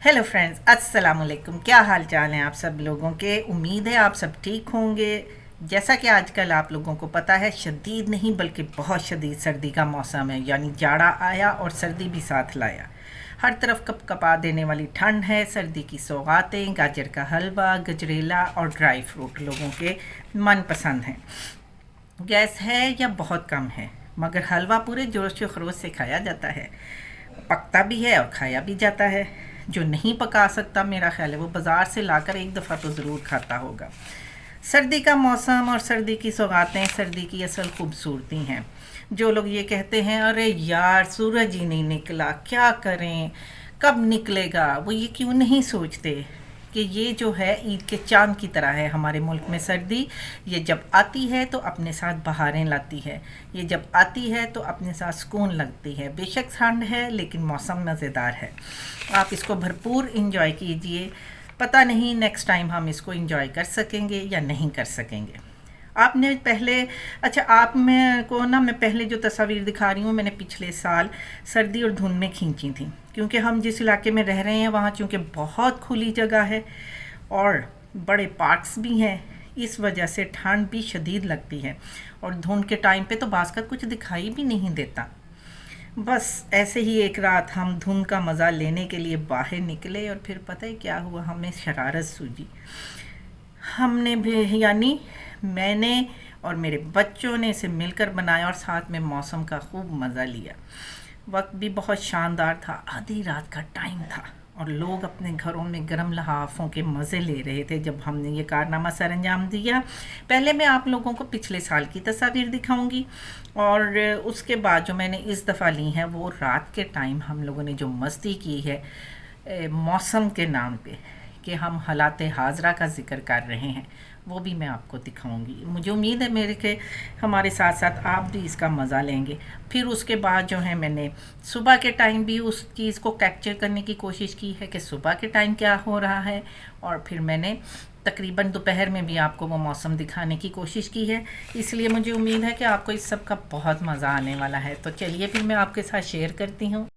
Hello friends, अस्सलाम वालेकुम। क्या हाल चाल हैं आप सब लोगों के। उम्मीद है आप सब ठीक होंगे। जैसा कि आजकल आप लोगों को पता है, शदीद नहीं बल्कि बहुत शदीद सर्दी का मौसम है, यानी जाड़ा आया और सर्दी भी साथ लाया। हर तरफ कपकपा देने वाली ठंड है। सर्दी की सौगातें, गाजर का हलवा, गजरेला और ड्राई फ्रूट लोगों के मनपसंद हैं। गैस है या बहुत कम है, मगर हलवा पूरे जोश व खरोश से खाया जाता है। पकता भी है और खाया भी जाता है। जो नहीं पका सकता, मेरा ख्याल है वो बाज़ार से लाकर एक दफ़ा तो ज़रूर खाता होगा। सर्दी का मौसम और सर्दी की सौगातें सर्दी की असल खूबसूरती हैं। जो लोग ये कहते हैं अरे यार सूरज ही नहीं निकला, क्या करें, कब निकलेगा, वो ये क्यों नहीं सोचते कि ये जो है ईद के चाँद की तरह है हमारे मुल्क में सर्दी। ये जब आती है तो अपने साथ बहारें लाती है। ये जब आती है तो अपने साथ सुकून लगती है। बेशक ठंड है लेकिन मौसम मज़ेदार है। आप इसको भरपूर इंजॉय कीजिए। पता नहीं नेक्स्ट टाइम हम इसको इंजॉय कर सकेंगे या नहीं कर सकेंगे। आपने पहले आप मैं को ना मैं पहले जो तस्वीर दिखा रही हूँ, मैंने पिछले साल सर्दी और धुंध में खींची थी, क्योंकि हम जिस इलाके में रह रहे हैं वहाँ चूँकि बहुत खुली जगह है और बड़े पार्क्स भी हैं, इस वजह से ठंड भी शदीद लगती है और धुंध के टाइम पे तो बाज़ कुछ दिखाई भी नहीं देता। बस ऐसे ही एक रात हम धुंध का मज़ा लेने के लिए बाहर निकले और फिर पता है क्या हुआ, हमें शरारत सूझी। हमने भी यानी मैंने और मेरे बच्चों ने इसे मिलकर बनाया और साथ में मौसम का खूब मज़ा लिया। वक्त भी बहुत शानदार था, आधी रात का टाइम था और लोग अपने घरों में गर्म लहाफ़ों के मज़े ले रहे थे जब हमने ये कारनामा सर अंजाम दिया। पहले मैं आप लोगों को पिछले साल की तस्वीर दिखाऊंगी और उसके बाद जो मैंने इस दफ़ा ली हैं वो रात के टाइम हम लोगों ने जो मस्ती की है मौसम के नाम पे कि हम हालात हाजरा का ज़िक्र कर रहे हैं, वो भी मैं आपको दिखाऊंगी। मुझे उम्मीद है मेरे के हमारे साथ साथ आप भी इसका मज़ा लेंगे। फिर उसके बाद जो है मैंने सुबह के टाइम भी उस चीज़ को कैप्चर करने की कोशिश की है कि सुबह के टाइम क्या हो रहा है, और फिर मैंने तकरीबन दोपहर में भी आपको वो मौसम दिखाने की कोशिश की है। इसलिए मुझे उम्मीद है कि आपको इस सब का बहुत मज़ा आने वाला है। तो चलिए फिर मैं आपके साथ शेयर करती हूँ।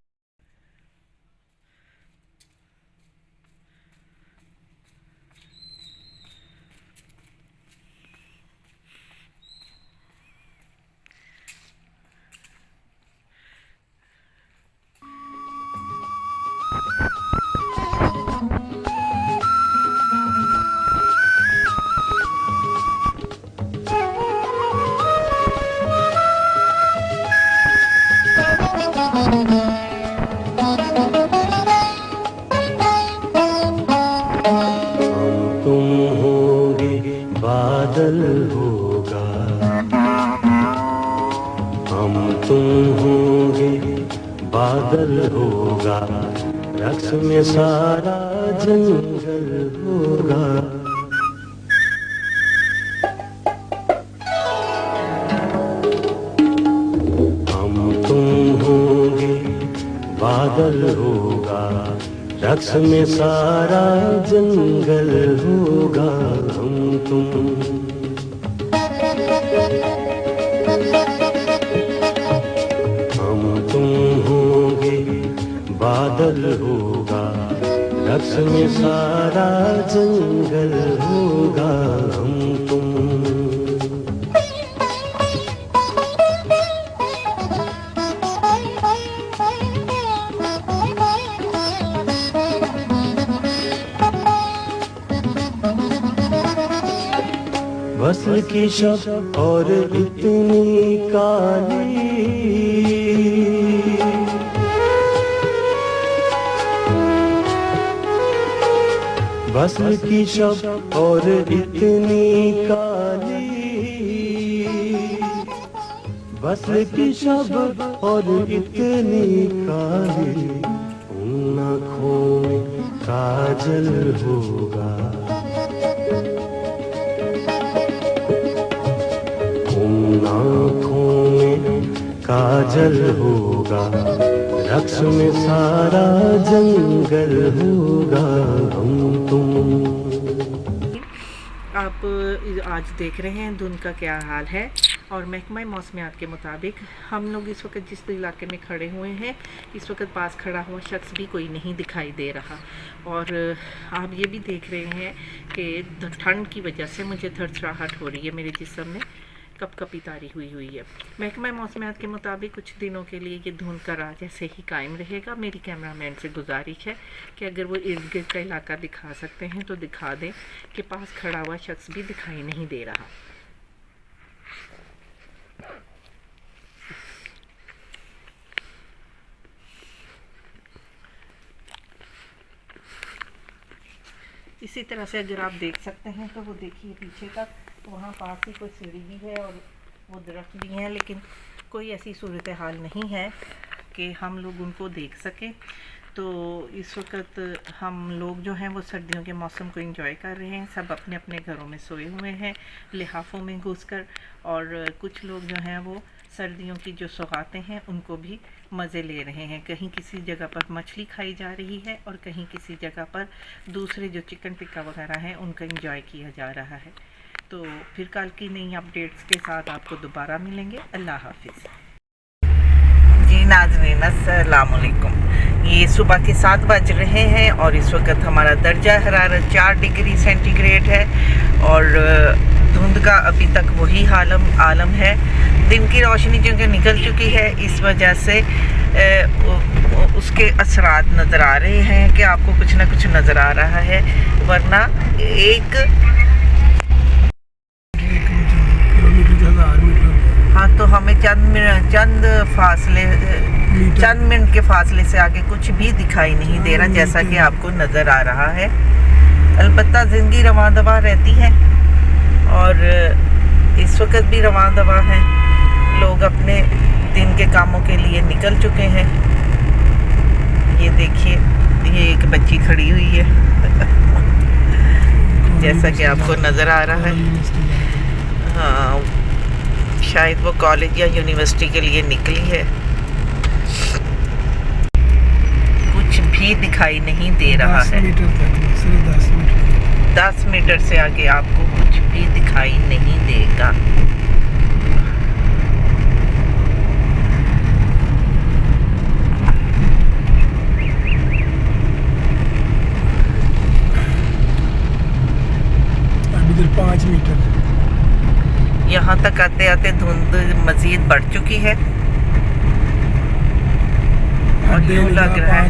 तुम होंगे बादल होगा, हम तुम होंगे बादल होगा, रक्स में सारा जंगल होगा। हम तुम होंगे बादल होगा, रक्स में सारा जंगल होगा। हम तुम होंगे बादल होगा, रक्स में सारा जंगल होगा। हम तुम वसल की शब और इतनी काली, वसल की शब और इतनी काली, वसल की शब और इतनी काली, उन आँखों में काजल होगा, आँखों में काजल होगा, रक्स में सारा जंगल होगा। हम तुम आप आज देख रहे हैं धुंध का क्या हाल है। और महकमा मौसमियात के मुताबिक हम लोग इस वक्त जिस इलाके में खड़े हुए हैं, इस वक्त पास खड़ा हुआ शख्स भी कोई नहीं दिखाई दे रहा। और आप ये भी देख रहे हैं कि ठंड की वजह से मुझे थरथराहट हो रही है, मेरे जिस्म में कपकपी तारी हुई है। महकमा मौसमियात के मुताबिक कुछ दिनों के लिए ये धुंध का राज ऐसे ही कायम रहेगा। मेरी कैमरामैन से गुजारिश है कि अगर वो इर्द गिर्द का इलाका दिखा सकते हैं तो दिखा दें कि पास खड़ा हुआ शख्स भी दिखाई नहीं दे रहा। इसी तरह से अगर आप देख सकते हैं तो वो देखिए पीछे तक, वहाँ पास ही कोई सीढ़ी भी है और वो दरख्त भी हैं, लेकिन कोई ऐसी सूरत हाल नहीं है कि हम लोग उनको देख सकें। तो इस वक्त हम लोग जो हैं वो सर्दियों के मौसम को एंजॉय कर रहे हैं। सब अपने अपने घरों में सोए हुए हैं लिहाफ़ों में घुसकर, और कुछ लोग जो हैं वो सर्दियों की जो सौगातें हैं उनको भी मज़े ले रहे हैं। कहीं किसी जगह पर मछली खाई जा रही है और कहीं किसी जगह पर दूसरे जो चिकन टिक्का वगैरह हैं उनका एंजॉय किया जा रहा है। तो फिर कल की नई अपडेट्स के साथ आपको दोबारा मिलेंगे। अल्लाह हाफिज़। जी नाज़रीन, अस्सलाम वालेकुम। ये सुबह के 7 बज रहे हैं और इस वक्त हमारा दर्जा हरारत 4 डिग्री सेंटीग्रेड है और धुंध का अभी तक वही आलम है। दिन की रोशनी जो कि निकल चुकी है, इस वजह से उसके असरात नज़र आ रहे हैं कि आपको कुछ ना कुछ नज़र आ रहा है, वरना हाँ तो हमें चंद मिनट के फासले से आगे कुछ भी दिखाई नहीं दे रहा, जैसा कि आपको नज़र आ रहा है। अलबत्ता ज़िंदगी रवां दवा रहती है और इस वक्त भी रवां दवा है। लोग अपने दिन के कामों के लिए निकल चुके हैं। ये देखिए, ये एक बच्ची खड़ी हुई है जैसा कि आपको नज़र आ रहा है। हाँ, शायद वो कॉलेज या यूनिवर्सिटी के लिए निकली है। कुछ भी दिखाई नहीं दे रहा है। 10 मीटर से आगे आपको कुछ भी दिखाई नहीं देगा। अभी 5 मीटर। यहाँ तक आते आते धुंध मज़ीद बढ़ चुकी है और यूँ लग रहा है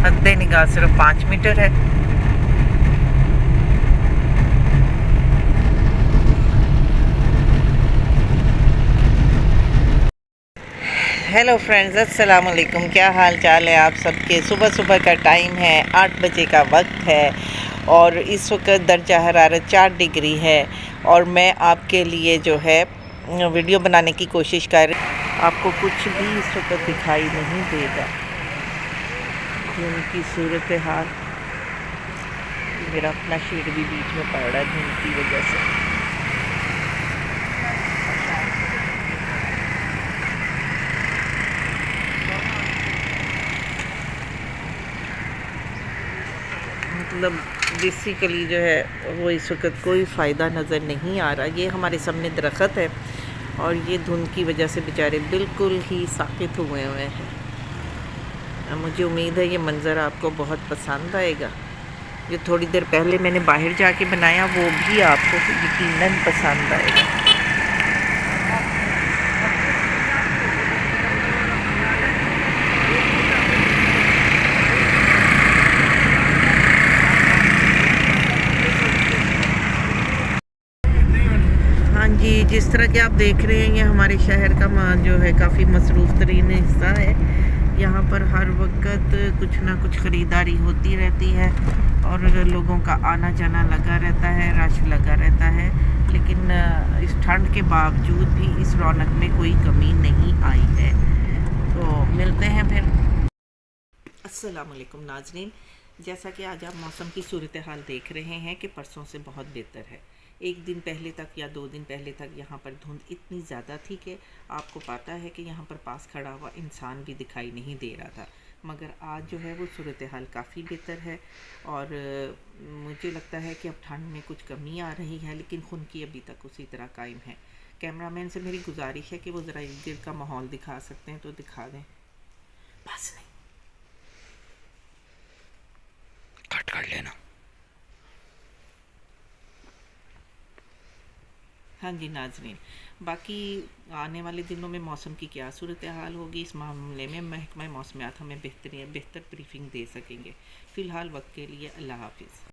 हद्दे निगाह सिर्फ 5 मीटर है। हेलो फ्रेंड्स, अस्सलाम वालेकुम। क्या हाल चाल है आप सबके? सुबह का टाइम है, 8 बजे का वक्त है और इस वक्त दर्जा हरारत 4 डिग्री है और मैं आपके लिए जो है वीडियो बनाने की कोशिश कर रही। आपको कुछ भी इस वक्त दिखाई नहीं देगा। उनकी सूरत हाल, मेरा अपना शेड भी बीच में पड़ रहा है धुंध की वजह से। मतलब बेसिकली जो है वो इस वक्त कोई फ़ायदा नज़र नहीं आ रहा। ये हमारे सामने दरख्त है और ये धुंध की वजह से बेचारे बिल्कुल ही साकित हुए हैं। मुझे उम्मीद है ये मंज़र आपको बहुत पसंद आएगा। जो थोड़ी देर पहले मैंने बाहर जाके बनाया वो भी आपको यकीनन पसंद आएगा। जी, जिस तरह कि आप देख रहे हैं, ये हमारे शहर का जो है काफ़ी मसरूफ़ तरीन हिस्सा है। यहाँ पर हर वक्त कुछ ना कुछ ख़रीदारी होती रहती है और लोगों का आना जाना लगा रहता है, रश लगा रहता है। लेकिन इस ठंड के बावजूद भी इस रौनक में कोई कमी नहीं आई है। तो मिलते हैं फिर। अस्सलाम वालेकुम नाज़रीन, जैसा कि आज आप मौसम की सूरत हाल देख रहे हैं कि परसों से बहुत बेहतर है। एक दिन पहले तक या 2 दिन पहले तक यहाँ पर धुंध इतनी ज़्यादा थी कि आपको पता है कि यहाँ पर पास खड़ा हुआ इंसान भी दिखाई नहीं दे रहा था। मगर आज जो है वो सूरत हाल काफ़ी बेहतर है और मुझे लगता है कि अब ठंड में कुछ कमी आ रही है, लेकिन खुनकी अभी तक उसी तरह कायम है। कैमरामैन से मेरी गुजारिश है कि वो ज़रा इर्द गिर्द का माहौल दिखा सकते हैं तो दिखा दें। बस नहीं, कट कर लेना। हाँ जी नाजरीन, बाकी आने वाले दिनों में मौसम की क्या सूरत हाल होगी, इस मामले में महकमा मौसमियात हमें बेहतर ब्रीफिंग दे सकेंगे। फ़िलहाल वक्त के लिए अल्लाह हाफिज़।